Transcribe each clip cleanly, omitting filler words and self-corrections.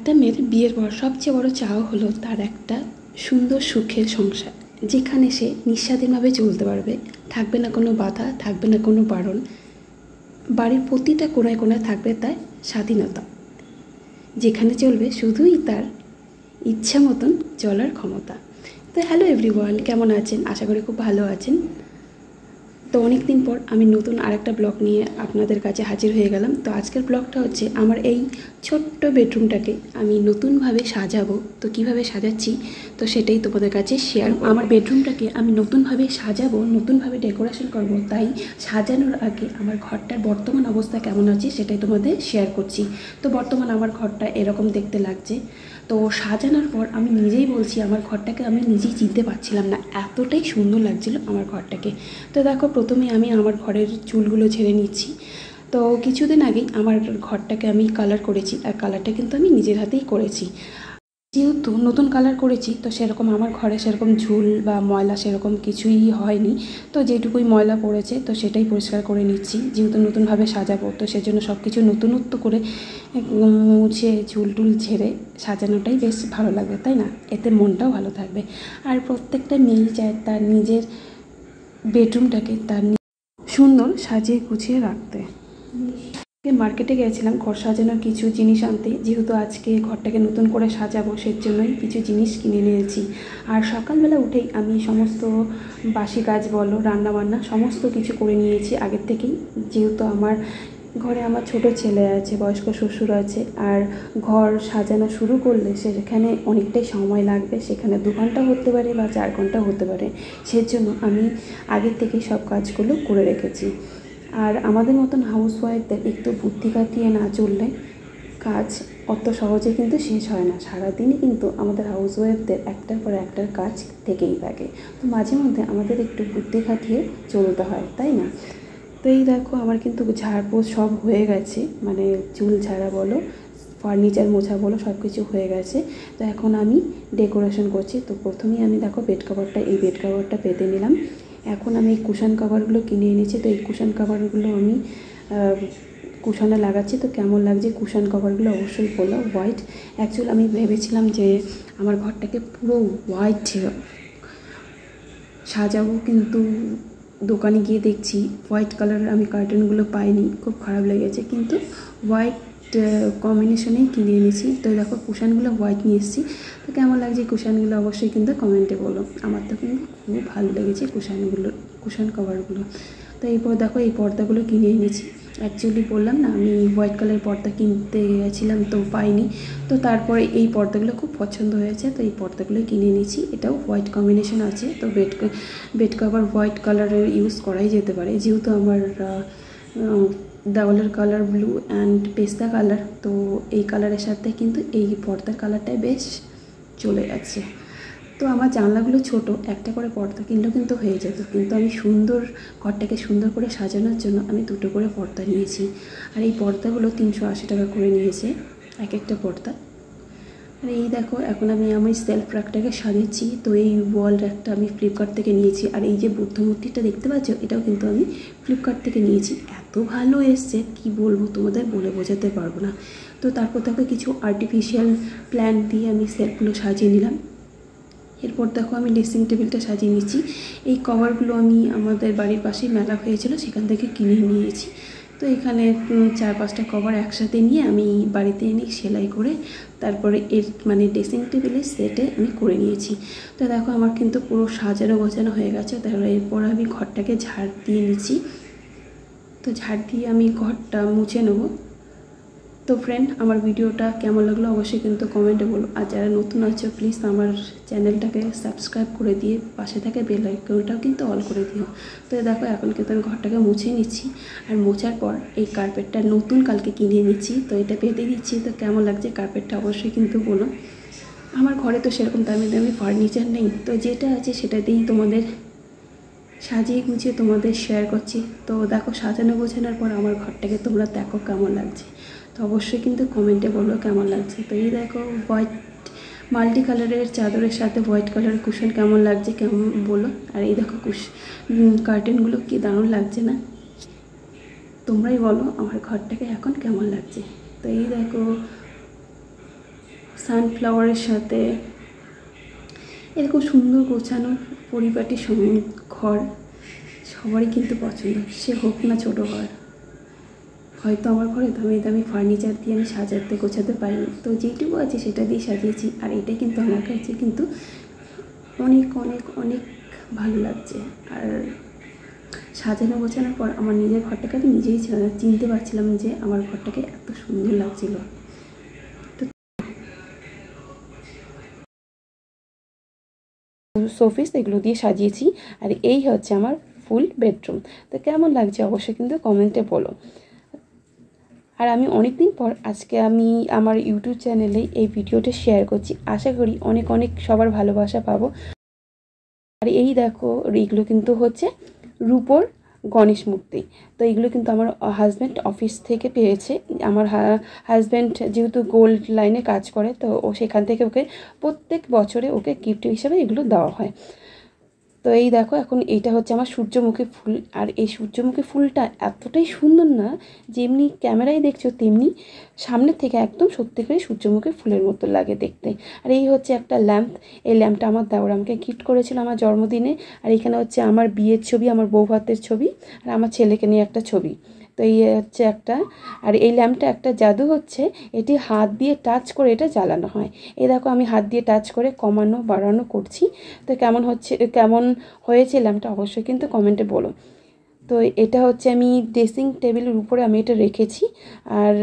একটা মেয়ের বিয়ের পর সবচেয়ে বড় চাওয়া হলো তার একটা সুন্দর সুখের সংসার, যেখানে সে নিঃস্বাধীনভাবে চলতে পারবে, থাকবে না কোনো বাধা, থাকবে না কোনো বারণ। বাড়ির প্রতিটা কোণায় কোণায় থাকবে তার স্বাধীনতা, যেখানে চলবে শুধুই তার ইচ্ছা মতন চলার ক্ষমতা। তো হ্যালো এভরিওয়ান, কেমন আছেন? আশা করি খুব ভালো আছেন। তো অনেক দিন পর আমি নতুন আরেকটা ব্লগ নিয়ে আপনাদের কাছে হাজির হয়ে গেলাম। তো আজকের ব্লগটা হচ্ছে আমার এই ছোট্ট বেডরুমটাকে আমি নতুনভাবে সাজাবো। তো কিভাবে সাজাচ্ছি তো সেটাই তোমাদের কাছে শেয়ার। আমার বেডরুমটাকে আমি নতুনভাবে সাজাবো, নতুনভাবে ডেকোরেশন করব, তাই সাজানোর আগে আমার ঘরটার বর্তমান অবস্থা কেমন আছে সেটাই তোমাদের শেয়ার করছি। তো বর্তমান আমার ঘরটা এরকম দেখতে লাগছে। তো সাজানোর পর আমি নিজেই বলছি আমার ঘরটাকে আমি নিজেই চিনতে পারছিলাম না, এতটাই সুন্দর লাগছিল আমার ঘরটাকে। তো দেখো, প্রথমে আমি আমার ঘরের চুলগুলো ঝেড়ে নিচ্ছি। তো কিছুদিন আগেই আমার ঘরটাকে আমি কালার করেছি, আর কালারটা কিন্তু আমি নিজের হাতেই করেছি। যেহেতু নতুন কালার করেছি তো সেরকম আমার ঘরে সেরকম ঝুল বা ময়লা সেরকম কিছুই হয়নি। তো যেটুকুই ময়লা পড়েছে তো সেটাই পরিষ্কার করে নিচ্ছি, যেহেতু নতুনভাবে সাজাবো। তো সেজন্য সব কিছু নতুনত্ব করে মুছে ঝুল টুল ঝেড়ে সাজানোটাই বেশ ভালো লাগবে, তাই না? এতে মনটাও ভালো থাকবে। আর প্রত্যেকটা মেয়ে চায় তার নিজের বেডরুমটাকে তার সুন্দর সাজিয়ে গুছিয়ে রাখতে। মার্কেটে গিয়েছিলাম ঘর সাজানোর কিছু জিনিস আনতে, যেহেতু আজকে ঘরটাকে নতুন করে সাজাবো সেজন্যই কিছু জিনিস কিনে নিয়েছি। আর সকালবেলা উঠেই আমি সমস্ত বাসি কাজ বলো, রান্নাবান্না সমস্ত কিছু করে নিয়েছি আগের থেকেই। যেহেতু আমার ঘরে আমার ছোট ছেলে আছে, বয়স্ক শ্বশুর আছে, আর ঘর সাজানো শুরু করলে সেখানে অনেকটাই সময় লাগবে, সেখানে 2 ঘন্টা হতে পারে বা 4 ঘন্টা হতে পারে। সেজন্য আমি আগের থেকেই সব কাজগুলো করে রেখেছি। আর আমাদের মতন হাউসওয়াইফদের একটু বুদ্ধি খাটিয়ে না চললে কাজ অত সহজে কিন্তু শেষ হয় না। সারাদিনই কিন্তু আমাদের হাউসওয়াইফদের একটার পর একটার কাজ থেকেই থাকে। তো মাঝে মধ্যে আমাদের একটু বুদ্ধি খাটিয়ে চলতে হয়, তাই না? তো এই দেখো, আমার কিন্তু ঝাড়পোছ সব হয়ে গেছে, মানে চুল ঝাড়া বলো, ফার্নিচার মোছা বলো, সব কিছু হয়ে গেছে। তো এখন আমি ডেকোরেশন করছি। তো প্রথমেই আমি দেখো এই বেড কভারটা পেতে নিলাম। এখন আমি এই কুশন কভারগুলো কিনে এনেছি। তো এই কুশন কভারগুলো আমি কুশনে লাগাচ্ছি। তো কেমন লাগছে কুশন কভারগুলো অবশ্যই বলো। হোয়াইট, অ্যাকচুয়ালি আমি ভেবেছিলাম যে আমার ঘরটাকে পুরো হোয়াইট সাজাবো, কিন্তু দোকানে গিয়ে দেখছি হোয়াইট কালারের আমি কার্টেনগুলো পাইনি, খুব খারাপ লেগেছে। কিন্তু হোয়াইট কম্বিনেশনেই কিনে এনেছি। তো দেখো কুশানগুলো হোয়াইট নিয়ে এসেছি। তো কেমন লাগছে কুশানগুলো অবশ্যই কিন্তু কমেন্টে বলো। আমার তো কিন্তু খুব ভালো লেগেছে কুশান কভারগুলো। তো এরপর দেখো এই পর্দাগুলো কিনে এনেছি। অ্যাকচুয়ালি বললাম না আমি হোয়াইট কালারের পর্দা কিনতে গেছিলাম তো পাইনি। তো তারপরে এই পর্দাগুলো খুব পছন্দ হয়েছে, তো এই পর্দাগুলো কিনে নিয়েছি। এটাও হোয়াইট কম্বিনেশন আছে। তো বেড কভার হোয়াইট কালারের ইউজ করাই যেতে পারে, যেহেতু আমার দেওয়ালের কালার ব্লু অ্যান্ড পেস্তা কালার। তো এই কালারের সাথে কিন্তু এই পর্দার কালারটাই বেশ চলে যাচ্ছে। তো আমার জানলাগুলো ছোট, একটা করে পর্দা কিনলেও কিন্তু হয়ে যেত, কিন্তু আমি ঘরটাকে সুন্দর করে সাজানোর জন্য আমি 2টো করে পর্দা নিয়েছি। আর এই পর্দাগুলো 380 টাকা করে নিয়েছে এক একটা পর্দা। আর এই দেখো, এখন আমি আমার সেলফ র্যাকটাকে সাজিয়েছি। তো এই ওয়াল র্যাকটা আমি ফ্লিপকার্ট থেকে নিয়েছি। আর এই যে বুদ্ধ মূর্তিটা দেখতে পাচ্ছ, এটাও কিন্তু আমি ফ্লিপকার্ট থেকে নিয়েছি। এত ভালো এসছে কি বলবো, তোমাদের বলে বোঝাতে পারবো না। তো তারপর দেখো কিছু আর্টিফিশিয়াল প্ল্যান্ট দিয়ে আমি সেলফগুলো সাজিয়ে নিলাম। এরপর দেখো আমি ড্রেসিং টেবিলটা সাজিয়ে নিচ্ছি। এই কভারগুলো আমি আমাদের বাড়ির পাশেই মেলা হয়েছিল, সেখান থেকে কিনে নিয়েছি। তো এখানে 4-5টা কভার একসাথে নিয়ে আমি বাড়িতে এনে সেলাই করে তারপরে ড্রেসিং টেবিলের সেটে আমি করে নিয়েছি। তো দেখো আমার কিন্তু পুরো সাজানো গোছানো হয়ে গেছে। তাহলে এরপর আমি ঘরটাকে ঝাড় দিয়ে নিচ্ছি। তো ঝাড় দিয়ে আমি ঘরটা মুছে নেবো। তো ফ্রেন্ড, আমার ভিডিওটা কেমন লাগলো অবশ্যই কিন্তু কমেন্টে বলো। আর যারা নতুন আছো প্লিজ আমার চ্যানেলটাকে সাবস্ক্রাইব করে দিয়ে পাশে থাকে বেল আইকনটাও কিন্তু অল করে দিও। তো দেখো এখন কিন্তু আমি ঘরটাকে মুছে নিচ্ছি। আর মোছার পর এই কার্পেটটা নতুন কালকে কিনে নিচ্ছি, তো এটা পেতে দিচ্ছি। তো কেমন লাগছে কার্পেটটা অবশ্যই কিন্তু বলো। আমার ঘরে তো সেরকম দামি দামি ফার্নিচার নেই, তো যেটা আছে সেটা দিয়েই তোমাদের সাজিয়ে গুছিয়ে তোমাদের শেয়ার করছি। তো দেখো সাজানো গোছানোর পর আমার ঘরটাকে তোমরা দেখো কেমন লাগছে, তো অবশ্যই কিন্তু কমেন্টে বলো কেমন লাগছে। তো এই দেখো হোয়াইট মাল্টি কালারের চাদরের সাথে হোয়াইট কালারের কুশন কেমন লাগছে কেমন বলো। আর এই দেখো কার্টেনগুলো কি দারুণ লাগছে না? তোমরাই বলো আমার ঘরটাকে এখন কেমন লাগছে। তো এই দেখো সানফ্লাওয়ারের সাথে এরকম সুন্দর গোছানো পরিপাটি ঘর সবারই কিন্তু পছন্দ, সে হোক না ছোটো ঘর। হয়তো আমার ঘরে দামি দামি ফার্নিচার দিয়ে আমি সাজাতে গোছাতে পারিনি, তো যেটুকু আছে সেটা দিয়ে সাজিয়েছি। আর এটা কিন্তু আমার কাছে কিন্তু অনেক অনেক অনেক ভালো লাগছে। আর সাজানো গোছানোর পর আমার নিজের ঘরটাকে আমি নিজেই চিনতে পারছিলাম যে আমার ঘরটাকে এত সুন্দর লাগছিল। শোপিস এগুলো দিয়ে সাজিয়েছি। আর এই হচ্ছে আমার ফুল বেডরুম। তো কেমন লাগছে অবশ্যই কিন্তু কমেন্টে বলো। আর আমি অনেক দিন পর আজকে আমি আমার ইউটিউব চ্যানেলে এই ভিডিওটা শেয়ার করছি, আশা করি অনেক অনেক সবার ভালোবাসা পাবো। আর এই দেখো, এইগুলো কিন্তু হচ্ছে রূপোর গণেশ মূর্তি। তো এইগুলো কিন্তু আমার হাজব্যান্ড অফিস থেকে পেয়েছে। আমার হাজব্যান্ড যেহেতু গোল্ড লাইনে কাজ করে, তো ও সেখান থেকে ওকে প্রত্যেক বছরে ওকে গিফট হিসাবে এগুলো দেওয়া হয়। তো এই দেখো, এখন এইটা হচ্ছে আমার সূর্যমুখী ফুল। আর এই সূর্যমুখী ফুলটা এতটাই সুন্দর না, যেমনি ক্যামেরায় দেখছো তেমনি সামনের থেকে একদম সত্যিকারই সূর্যমুখী ফুলের মতো লাগে দেখতে। আর এই হচ্ছে একটা ল্যাম্প। এই ল্যাম্পটা আমার দেওর আমাকে গিফট করেছিল আমার জন্মদিনে। আর এখানে হচ্ছে আমার বিয়ের ছবি, আমার বউ ভাতের ছবি, আর আমার ছেলেকে নিয়ে একটা ছবি। তো এই হচ্ছে একটা। আর এই ল্যাম্পটা একটা জাদু হচ্ছে, এটি হাত দিয়ে টাচ করে এটা জ্বালানো হয়। এই দেখো, আমি হাত দিয়ে টাচ করে কমানো বাড়ানো করছি। তো কেমন হয়েছে ল্যাম্পটা অবশ্যই কিন্তু কমেন্টে বলো। তো এটা হচ্ছে আমি ড্রেসিং টেবিলের উপরে আমি এটা রেখেছি। আর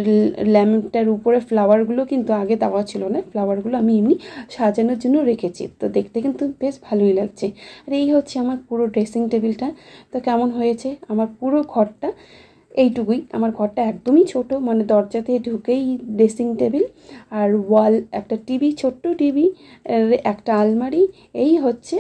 ল্যাম্পটার উপরে ফ্লাওয়ারগুলো কিন্তু আগে দেওয়া ছিল না, ফ্লাওয়ারগুলো আমি এমনি সাজানোর জন্য রেখেছি। তো দেখতে কিন্তু বেশ ভালোই লাগছে। আর এই হচ্ছে আমার পুরো ড্রেসিং টেবিলটা। তো কেমন হয়েছে আমার পুরো ঘরটা, এইটুকুই। আমার ঘরটা একদমই ছোট, মানে দরজাতে ঢুকেই ড্রেসিং টেবিল আর ওয়াল, একটা টিভি, ছোট্ট টিভি, একটা আলমারি, এই হচ্ছে